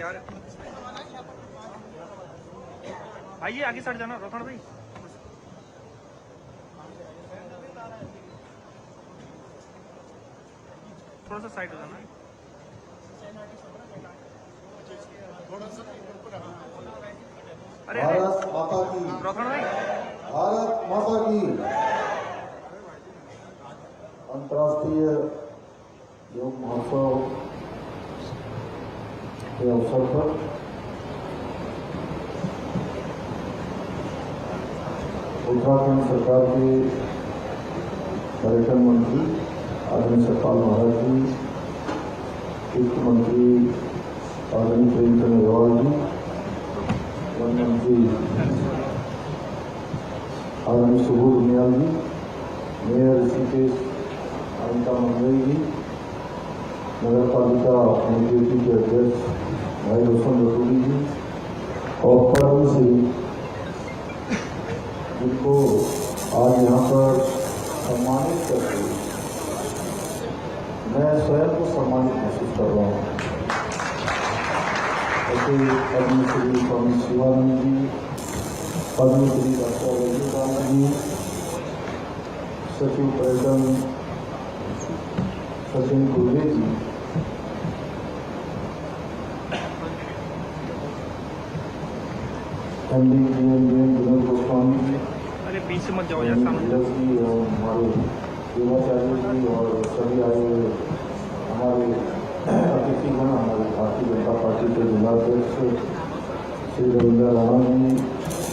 यार। आइए आगे सट जाना रोहन भाई। थोड़ा सा साइड हो जाना। अरे भारत माता की, रोहन भाई। भारत माता की। अंतर्राष्ट्रीय योग महोत्सव के अवसर पर उत्तराखंड सरकार के पर्यटन मंत्री आदरणीय सतपाल महाराज जी, वित्त मंत्री आदरणीय प्रेमचंद अग्रवाल जी, वन मंत्री आदरणीय सुबोध उनियाल जी, मेयर ऋषिकेश अनिता मंगई जी, नगर पालिका कमेटी के अध्यक्ष भाई रोशन रतूरी जी और परम श्री जिनको आज यहाँ पर सम्मानित करके मैं स्वयं को सम्मानित महसूस कर रहा हूँ। ऐसे पद्मश्री स्वामी शिवानंद जी, पद्मश्री डॉक्टर रजनीकांत जी, सचिव पर्यटन सचिन कुर्रे जी, एमडी विनोद गोस्वामी जी, अरे बीच से मत जाओ यार सामने। हमारे देवाचार्य जी और सभी आए हुए हमारे अतिथिगण, हमारे भारतीय जनता पार्टी के जिलाध्यक्ष श्री रविंद्र राणा जी,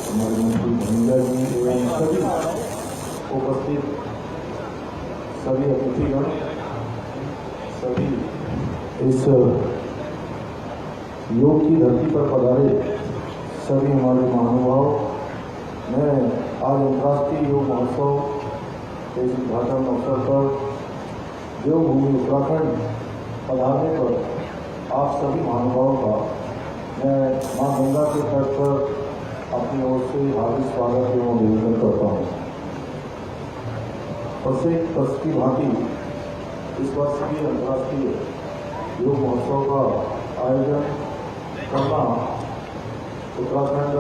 हमारे मंत्री धनिया जी एवं सभी उपस्थित सभी अतिथिगण, सभी इस योग की धरती पर पधारे सभी हमारे महानुभाव। मैं आज अंतर्राष्ट्रीय योग महोत्सव के उद्घाटन अवसर पर देवभूमि उत्तराखंड पधारने पर आप सभी महानुभावों का मैं मां गंगा के तट पर अपनी ओर से हार्दिक स्वागत एवं अभिनंदन करता हूँ। प्रत्येक वर्ष की भांति इस वर्ष भी अंतर्राष्ट्रीय योग महोत्सव का आयोजन करना उत्तराखंड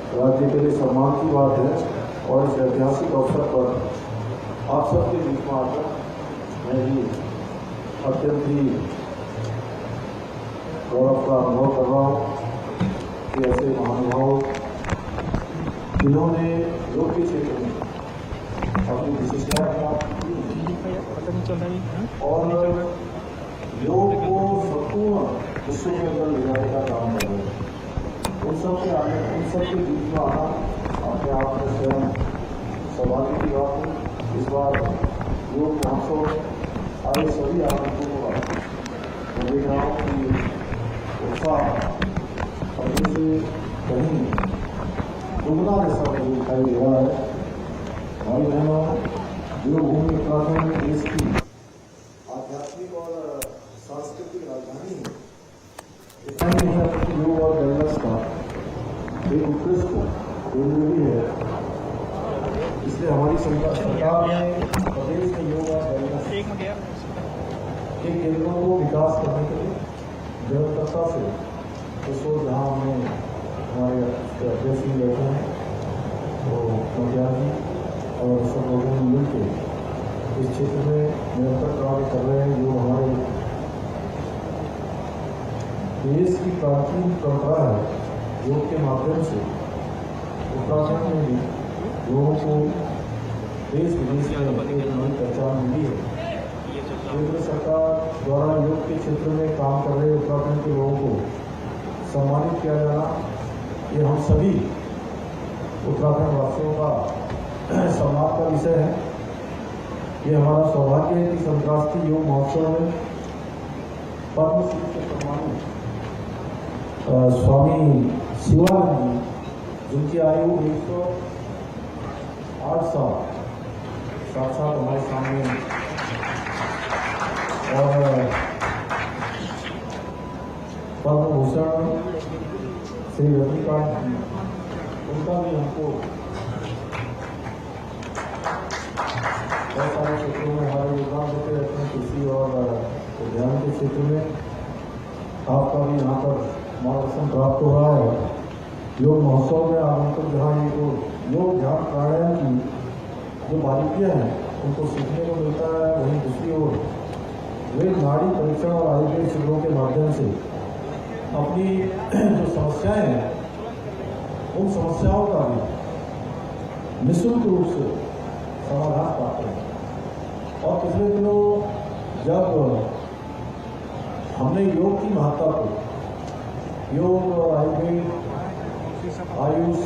राज्य के लिए सम्मान की बात है और इस ऐतिहासिक अवसर पर आप सबके बीच में आकर मैं भी अत्यंत ही गौरव का अनुभव कर रहा हूँ कि ऐसे महानुभाव जिन्होंने योग के क्षेत्र में अपनी विशेषताएं प्राप्त की और योग को संपूर्ण विश्व के अंदर ले जाने का काम कर रहे हैं। उन सबके बीच में आना अपने आप में स्वयं सौभाग्य की बात है। इस बार योग महोत्सव आए सभी आगंतुकों का मैं देख रहा हूँ कि उत्साह अपने से कहीं दुगना जैसा मुझे दिखाई दे रहा है। भाई बहनों, देवभूमि उत्तराखंड देश की आध्यात्मिक और सांस्कृतिक राजधानी है। योग और वेलनेस का एक उत्कृष्ट केंद्र भी है, इसलिए हमारी सरकार ने प्रदेश में योग और वेलनेस के केंद्रों को विकास करने के लिए निरंतरता से इस ओर जहाँ हमें हमारे अध्यक्ष भी बैठे हैं तो मध्या जी और सब लोगों ने मिलकर इस क्षेत्र में निरंतर कार्य कर रहे हैं। जो हमारे देश की प्राचीन परंपरा है, योग के माध्यम से उत्तराखंड में भी लोगों को देश विदेश में एक नई पहचान मिली है। केंद्र सरकार द्वारा योग के क्षेत्र में काम कर रहे उत्तराखंड के लोगों को सम्मानित किया जाना, ये हम सभी उत्तराखंड वासियों का सम्मान का विषय है। ये हमारा सौभाग्य है कि अंतर्राष्ट्रीय योग महोत्सव में पद्मश्री से सम्मानित स्वामी शिवानंद जी, जिनकी आयु 108 साल साक्षात हमारे सामने, और पद्म भूषण श्री रजनीकांत जी, उनका भी हमको बहुत सारे क्षेत्रों में हमारे योगदान देते रहते हैं, कृषि और उद्यान के क्षेत्र में। आपका भी यहाँ पर मार्गदर्शन प्राप्त हो रहा है। योग महोत्सव में आमंत्रित जहाँ एक योग ध्यान प्राणायाम की जो बारीकियाँ हैं उनको सीखने को मिलता है, वहीं दूसरी ओर वे नाड़ी परीक्षण और आयुर्वेद शिविरों के माध्यम से अपनी जो समस्याएं हैं उन समस्याओं का भी निःशुल्क रूप से समाधान पाते हैं। और पिछले दिनों जब हमने योग की महत्ता को, योग और आयुर्वेद, आयुष,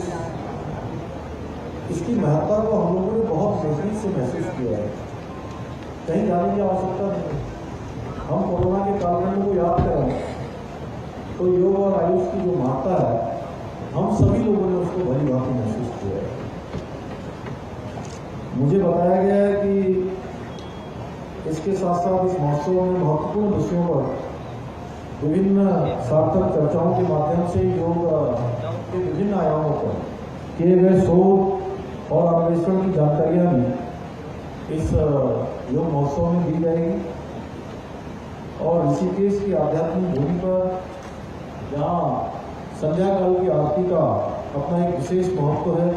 इसकी महत्ता को हम लोगों ने बहुत नजदीक से महसूस किया है। कहीं जाने की आवश्यकता नहीं। हम कोरोना के कालखंड को याद करें तो योग और आयुष की जो महत्ता है हम सभी लोगों ने उसको भली भांति महसूस किया है। मुझे बताया गया है कि इसके साथ साथ इस महोत्सव में महत्वपूर्ण विषयों पर विभिन्न सार्थक चर्चाओं के माध्यम से योग के विभिन्न आयामों पर किए गए शोध और अन्वेषण की जानकारियां भी इस योग महोत्सव में दी जाएगी। और ऋषिकेश की आध्यात्मिक भूमि पर जहाँ संध्या काल की आरती का अपना एक विशेष महत्व है,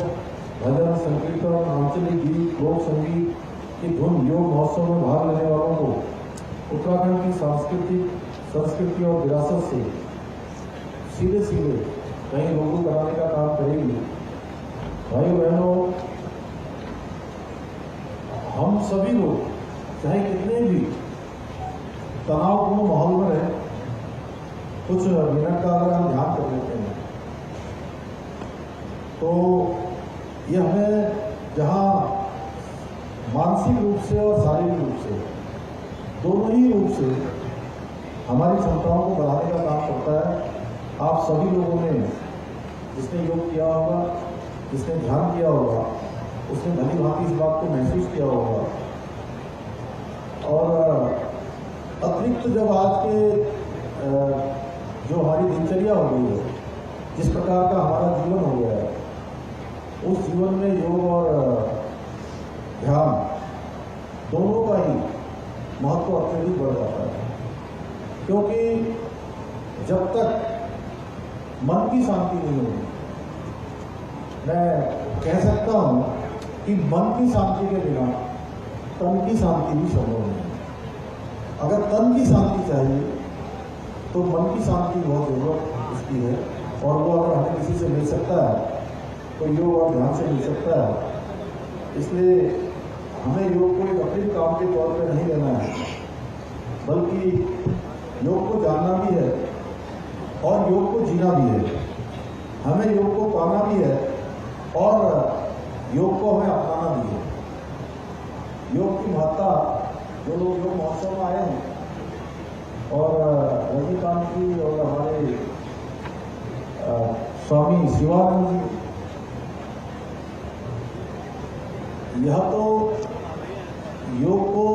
भजन, संकीर्तन, आंचलिक गीत, लोक संगीत की धुन योग महोत्सव में भाग लेने वालों को उत्तराखंड की सांस्कृतिक संस्कृति और विरासत से सीधे सीधे कहीं रूबरू कराने का काम करेगी। भाइयों बहनों, हम सभी लोग चाहे कितने भी तनावपूर्ण माहौल में रहे, कुछ मिनट का अगर हम ध्यान कर लेते हैं तो ये हमें जहाँ मानसिक रूप से और शारीरिक रूप से, दोनों ही रूप से हमारी क्षमताओं को बढ़ाने का काम करता है। आप सभी लोगों ने, जिसने योग किया होगा, जिसने ध्यान किया होगा, उसने भली भांति इस बात को महसूस किया होगा। और अतिरिक्त जब आज के जो हमारी दिनचर्या हो गई है, जिस प्रकार का हमारा जीवन हो गया है, उस जीवन में योग और ध्यान दोनों का ही महत्व अत्यधिक बढ़ जाता है। क्योंकि जब तक मन की शांति नहीं होगी, मैं कह सकता हूं कि मन की शांति के बिना तन की शांति भी संभव नहीं। अगर तन की शांति चाहिए तो मन की शांति बहुत जरूरत उसकी है, और वो अगर हमें किसी से मिल सकता है तो योग और ध्यान से मिल सकता है। इसलिए हमें योग को एक अतिरिक्त काम के तौर पर नहीं लेना है, बल्कि योग को जानना भी है और योग को जीना भी है। हमें योग को पाना भी है और योग को हमें अपनाना भी है। योग की महत्ता, जो लोग योग महोत्सव में आए हैं और रजनीकांत जी और हमारे स्वामी शिवानंद जी, यह तो योग को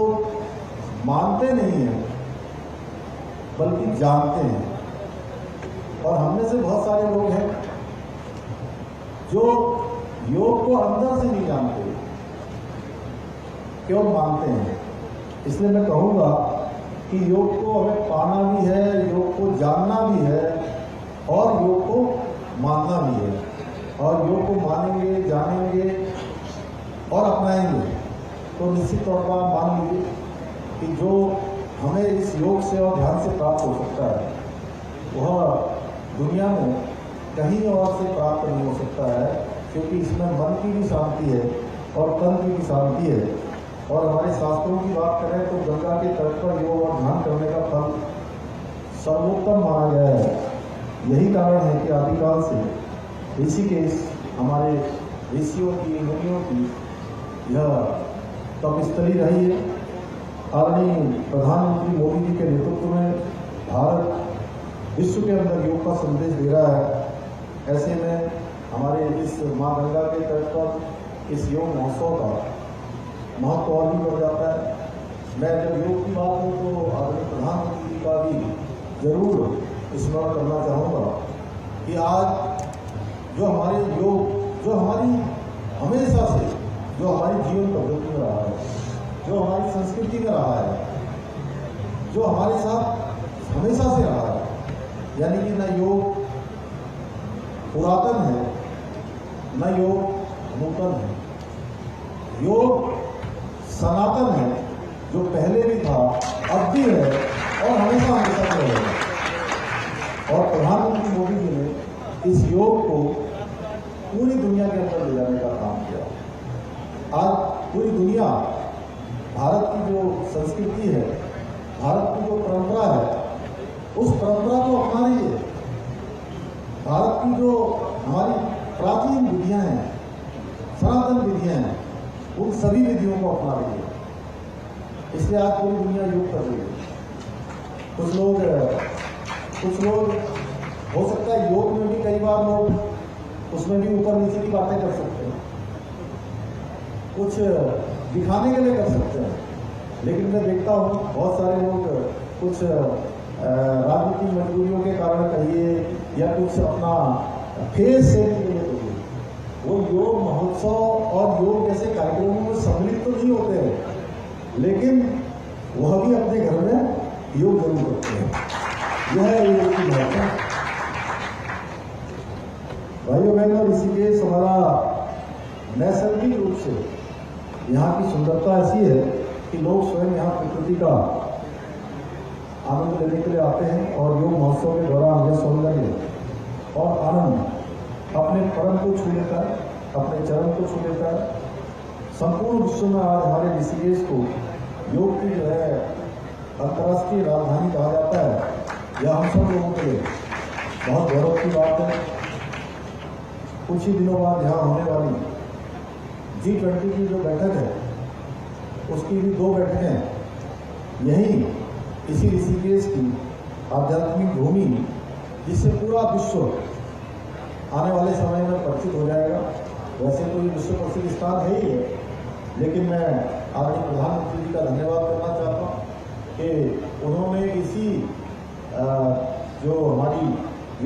मानते नहीं हैं बल्कि जानते हैं। और हममें से बहुत सारे लोग हैं जो योग को अंदर से नहीं जानते, केवल मानते हैं। इसलिए मैं कहूँगा कि योग को हमें पाना भी है, योग को जानना भी है और योग को मानना भी है। और योग को मानेंगे, जानेंगे और अपनाएंगे तो निश्चित तौर पर मान लीजिए कि जो हमें इस योग से और ध्यान से प्राप्त हो सकता है वह दुनिया में कहीं और से प्राप्त नहीं हो सकता है, क्योंकि इसमें मन की भी शांति है और तन की भी शांति है। और हमारे शास्त्रों की बात करें तो गंगा के तट पर योग और ध्यान करने का फल सर्वोत्तम माना गया है। यही कारण है कि आदिकाल से ऋषिकेश हमारे ऋषियों की, मुनियों की यह तपस्थली रही है। आदरणीय प्रधानमंत्री मोदी जी के नेतृत्व में भारत विश्व के अंदर योग का संदेश दे रहा है। ऐसे में हमारे इस माँ गंगा के तट पर इस योग महोत्सव का महत्व और भी बढ़ जाता है। मैं जब योग की बात हूँ तो आदरणीय प्रधानमंत्री जी का भी जरूर स्मरण करना चाहूँगा कि आज जो हमारे योग, जो हमारी हमेशा से जो हमारी जीवन पद्धति में रहा है, जो हमारी संस्कृति में रहा है, जो हमारे साथ हमेशा से रहा है, यानी कि न योग पुरातन है न योग नूतन है, योग सनातन है, जो पहले भी था अब भी है और हमेशा हमेशा रहेगा। और प्रधानमंत्री मोदी जी ने इस योग को पूरी दुनिया के अंदर ले जाने का काम किया। आज पूरी दुनिया भारत की जो संस्कृति है, भारत की जो परंपरा है, उस परंपरा को अपना रही है। भारत की जो हमारी प्राचीन विधियां हैं, सनातन विधियां हैं, उन सभी विधियों को अपना रही है। इसलिए आज पूरी दुनिया योग कर रही है। कुछ लोग हो सकता है योग में भी कई बार लोग उसमें भी ऊपर नीचे की बातें कर सकते हैं, कुछ दिखाने के लिए कर सकते हैं, लेकिन मैं देखता हूँ बहुत सारे लोग कुछ राजनीतिक मजबूरियों के कारण कहिए या कुछ अपना फेस सेल के लिए कहिए, वो योग महोत्सव और योग जैसे कार्यक्रमों में सम्मिलित तो नहीं होते हैं, लेकिन वह भी अपने घर में योग जरूर करते हैं। यह योग की बात है। भाइयों बहनों, ऋषिकेश हमारा नैसर्गिक रूप से यहाँ की सुंदरता ऐसी है कि लोग स्वयं यहाँ प्रकृति का आनंद लेने के लिए आते हैं और योग महोत्सव के दौरान यह सौंदर्य और आनंद अपने परम को छू लेता है, अपने चरण को छू लेता है। संपूर्ण विश्व में आज हमारे ऋषिकेश को योग की जो है अंतर्राष्ट्रीय राजधानी कहा जाता है। यह हम सब लोगों के लिए बहुत गौरव की बात है। कुछ ही दिनों बाद यहाँ होने वाली G20 की जो बैठक है, उसकी भी 2 बैठकें यहीं इसी ऋषिकेश की आध्यात्मिक भूमि, जिससे पूरा विश्व आने वाले समय में परिचित हो जाएगा। वैसे तो ये विश्व प्रसिद्ध स्थान है ही है, लेकिन मैं आदरणीय प्रधानमंत्री जी का धन्यवाद करना चाहता हूँ कि उन्होंने इसी जो हमारी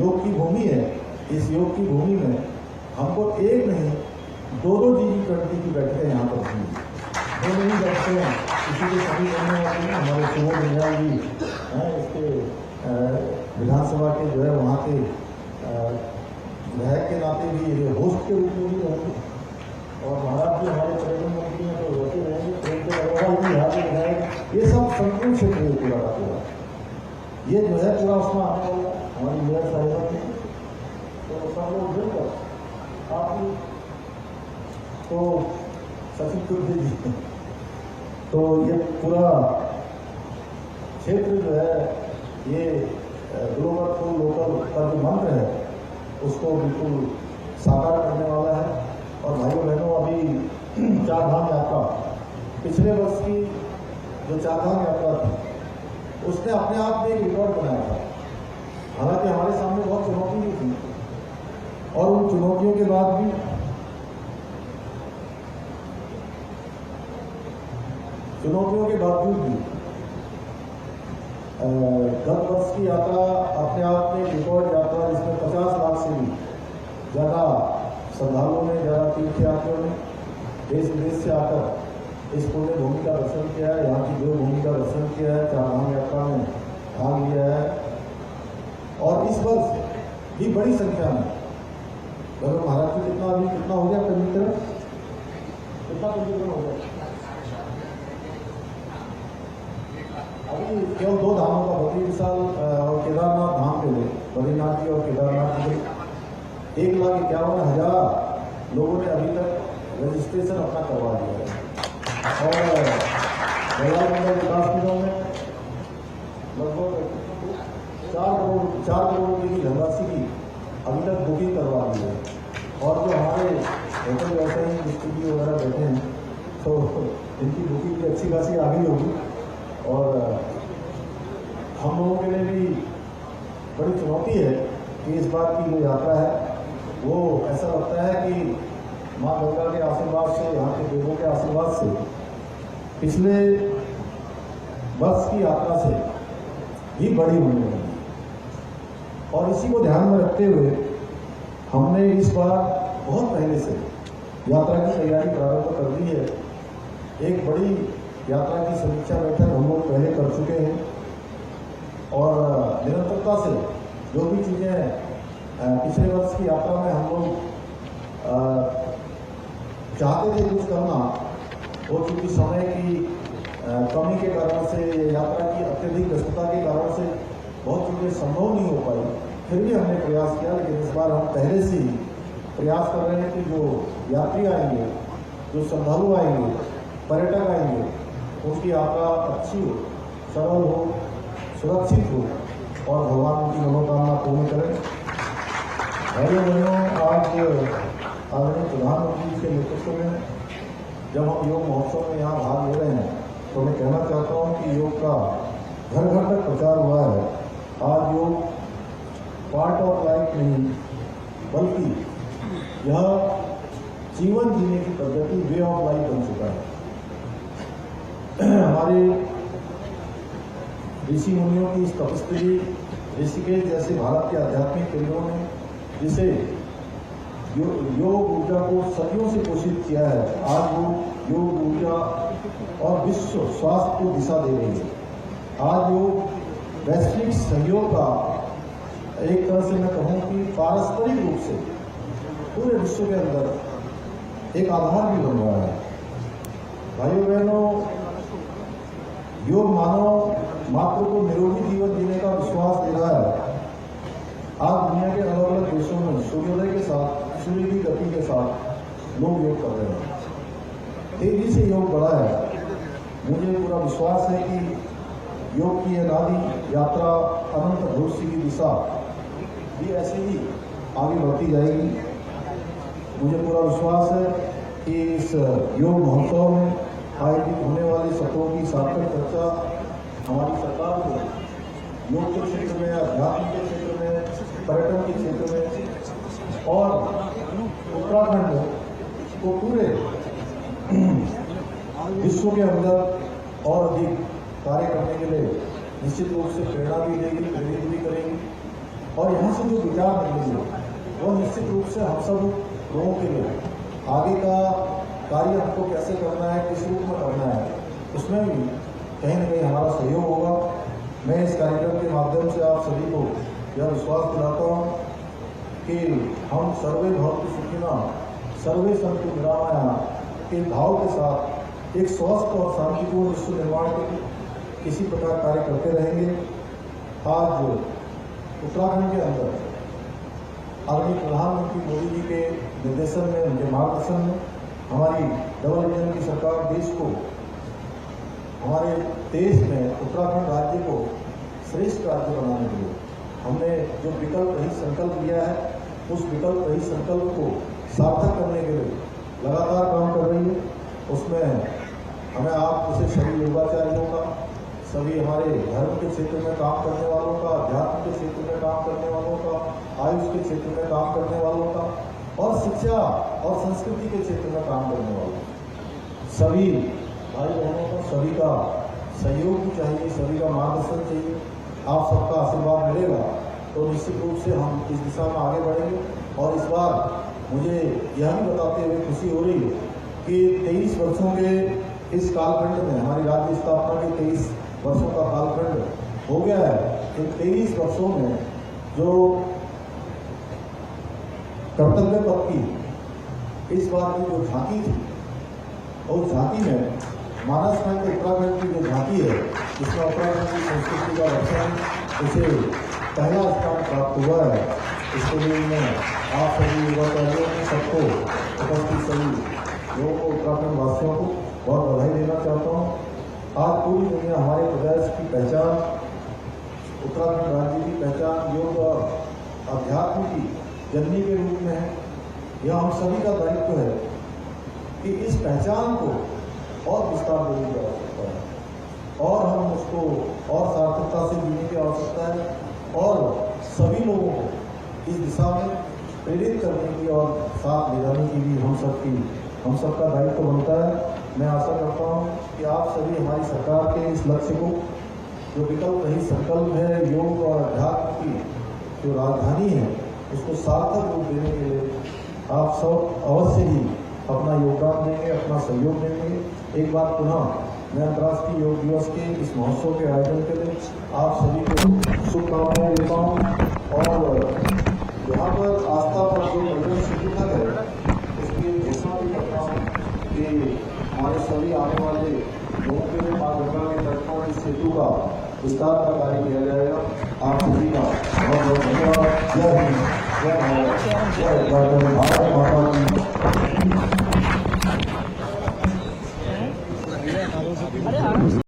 योग की भूमि है, इस योग की भूमि में हमको एक नहीं 2 G20 की बैठकें यहाँ पर दी। 2 नहीं बैठते हैं, इसी के सभी करने वाले हैं हमारे सुबोध निहाल जी हैं, इसके विधानसभा के जो है वहाँ के विधायक के नाते भी ये होस्ट के रूप में भी रहेंगे, और महाराज जी हमारे पर्यटन मंत्री हैं तो होते रहेंगे, प्रेम अग्रवाल जी यहाँ के विधायक, ये सब संपूर्ण क्षेत्र है पूरा का पूरा। ये जो है पूरा उसमें आने वाला हमारी मेयर साहिबा की, तो सब लोग मिलकर आप तो सचिन कुर्दी जी, तो ये पूरा क्षेत्र जो है ये ग्लोबल फुल लोकल का जो मंत्र है उसको बिल्कुल साकार करने वाला है। और भाइयों बहनों, अभी 4 धाम यात्रा, पिछले वर्ष की जो 4 धाम यात्रा थी, उसने अपने आप में एक रिकॉर्ड बनाया था। हालांकि हमारे सामने बहुत चुनौती भी थी, और उन चुनौतियों के बाद भी गत वर्ष की यात्रा अपने आप में रिकॉर्ड यात्रा, जिसमें 50 लाख से भी ज़्यादा श्रद्धालुओं ने, ज़्यादा तीर्थयात्रियों ने देश विदेश से आकर इस पुण्य भूमि का दर्शन किया है, यहाँ की देव भूमि का दर्शन किया है, 4 धाम यात्रा में भाग लिया है। और इस वर्ष भी बड़ी संख्या में, अगर महाराज जी कितना हो गया पंजीकरण, कितना पंजीकरण हो गया? अभी केवल 2 धामों का, बद्री विशाल और केदारनाथ धाम के लिए, बद्रीनाथ जी और केदारनाथ जी, 1,51,000 लोगों ने अभी तक रजिस्ट्रेशन अपना करवा लिया है। और बल्लाल मंडल विकास निगम में लगभग 4 करोड़ रुपये की धनराशि की अभी तक बुकिंग करवा दी है। और जो हमारे होटल व्यवसायी डिस्ट्रीब्यूटर वगैरह बैठे हैं, तो इनकी बुकिंग भी अच्छी खासी आ गई होगी। और हम लोगों के लिए भी बड़ी चुनौती है कि इस बार की जो यात्रा है वो ऐसा लगता है कि माँ गंगा के आशीर्वाद से, यहाँ के देवों के आशीर्वाद से, पिछले वर्ष की यात्रा से भी बड़ी होने लगी। और इसी को ध्यान में रखते हुए हमने इस बार बहुत पहले से यात्रा की तैयारी प्रारंभ कर दी है। एक बड़ी यात्रा की समीक्षा बैठक हम लोग पहले कर चुके हैं, और निरंतरता से जो भी चीज़ें पिछले वर्ष की यात्रा में हम लोग चाहते थे कुछ करना, वो चूँकि समय की कमी के कारण से, यात्रा की अत्यधिक व्यस्तता के कारण से बहुत चीज़ें संभव नहीं हो पाई, फिर भी हमने प्रयास किया। लेकिन इस बार हम पहले से ही प्रयास कर रहे हैं कि जो यात्री आएंगे, जो श्रद्धालु आएंगे, पर्यटक आएंगे, उनकी यात्रा अच्छी हो, सरल हो, सुरक्षित हो और भगवान उनकी मनोकामना पूर्ण करें। भाइयों बहनों, आज आदरणीय प्रधानमंत्री जी के नेतृत्व में जब हम योग महोत्सव में यहाँ भाग ले रहे हैं, तो मैं कहना चाहता हूँ कि योग का घर घर तक प्रचार हुआ है। आज योग पार्ट ऑफ लाइफ नहीं, बल्कि यह जीवन जीने की पद्धति, वे ऑफ लाइफ बन चुका है। हमारे ऋषि मुनियों की इस तपस्वी ऋषिकेश जैसे भारत के आध्यात्मिक केंद्रों ने जिसे योग ऊर्जा को सदियों से पोषित किया है, आज वो योग ऊर्जा और विश्व स्वास्थ्य को दिशा दे रही है। आज योग वैश्विक सहयोग का एक तरह से मैं कहूँ कि पारस्परिक रूप से पूरे विश्व के अंदर एक आधार भी बन रहा है। भाइयों बहनों, योग मानव मात्र को निरोगी जीवन जीने का विश्वास दे रहा है। आज दुनिया के अलग अलग देशों में सूर्योदय के साथ, सूर्य की गति के साथ लोग योग कर रहे हैं। तेजी से योग बढ़ा है। मुझे पूरा विश्वास है कि योग की अनादि यात्रा अनंत भविष्य की दिशा भी ऐसे ही आगे बढ़ती जाएगी। मुझे पूरा विश्वास है कि इस योग महोत्सव में आयोजित होने वाले सत्रों की सार्थक चर्चा हमारी सरकार को योग के क्षेत्र में, अध्यात्म के क्षेत्र में, पर्यटन के क्षेत्र में और उत्तराखंड को पूरे विश्व के अंदर और अधिक कार्य करने के लिए निश्चित रूप से प्रेरणा भी देगी, प्रेरित भी करेगी। और यहाँ से जो विचार निकलेंगे वो निश्चित रूप से हम सब लोगों के लिए आगे का कार्य हमको कैसे करना है, किस रूप में करना है, उसमें भी कहीं न कहीं हमारा सहयोग होगा। मैं इस कार्यक्रम के माध्यम से आप सभी को यह विश्वास दिलाता हूँ कि हम सर्वे भवन्तु सुखिनः सर्वे सन्तु निरामयाः के भाव के साथ एक स्वस्थ और शांतिपूर्ण विश्व निर्माण के किसी प्रकार कार्य करते रहेंगे। आज उत्तराखंड के अंदर आदरणीय प्रधानमंत्री मोदी जी के निर्देशन में, उनके मार्गदर्शन में हमारी डबल इंजन की सरकार देश को, हमारे देश में उत्तराखंड राज्य को श्रेष्ठ राज्य बनाने के लिए हमने जो विकल्प रहित संकल्प लिया है, उस विकल्प रहित संकल्प को सार्थक करने के लिए लगातार काम कर रही है। उसमें हमें आप जैसे सभी योगाचार्यों का, सभी हमारे धर्म के क्षेत्र में काम करने वालों का, अध्यात्म के क्षेत्र में काम करने वालों का, आयुष के क्षेत्र में काम करने वालों का और शिक्षा और संस्कृति के क्षेत्र में काम करने वालों सभी भाई बहनों को, सभी का सहयोग भी चाहिए, सभी का मार्गदर्शन चाहिए। आप सबका आशीर्वाद मिलेगा तो निश्चित रूप से हम इस दिशा में आगे बढ़ेंगे। और इस बार मुझे यह भी बताते हुए खुशी हो रही है कि 23 वर्षों के इस कालखंड में, हमारी राज्य स्थापना के 23 वर्षों का कालखंड हो गया है। इन 23 वर्षों में जो कर्तव्य पथ की इस बार की जो झांकी थी, और झांकी में मानस में उत्तराखंड की जो झांकी है, जिसमें उत्तराखंड की संस्कृति का रक्षण, उसे पहला स्थान प्राप्त हुआ है। इसके लिए मैं आप सभी युवाचार्यों सबको, उपस्थित सभी लोगों को, उत्तराखंड वासियों को बहुत बधाई देना चाहता हूँ। आज पूरी दुनिया हमारे प्रदेश की पहचान, उत्तराखंड राज्य की पहचान योग और अध्यात्म की जननी के रूप में है। यह हम सभी का दायित्व है कि इस पहचान को और विस्तार देने की आवश्यकता है और हम उसको और सार्थकता से जीने की आवश्यकता है और सभी लोगों को इस दिशा में प्रेरित करने की और साथ ले जाने की भी हम सबका दायित्व बनता है। मैं आशा करता हूँ कि आप सभी हमारी सरकार के इस लक्ष्य को, जो विकल्प रहित संकल्प है, योग और अध्यात्म की जो राजधानी है, उसको सार्थक रूप देने के लिए आप सब अवश्य ही अपना योगदान देंगे, अपना सहयोग देंगे। एक बार पुनः मैं अंतर्राष्ट्रीय योग दिवस के इस महोत्सव के आयोजन के लिए आप सभी को शुभकामनाएं देता हूँ। और यहाँ पर आस्था पर जो भजन संगीतन है उसकी घोषणा भी करता हूँ कि हमारे सभी आने वाले लोगों के लिए माँ गंगा के तट पर इस सेतु का विस्तार का कार्य किया जाएगा। आप सभी का बहुत बहुत धन्यवाद। जय हिंद, जय भारत, जय भारत माता की।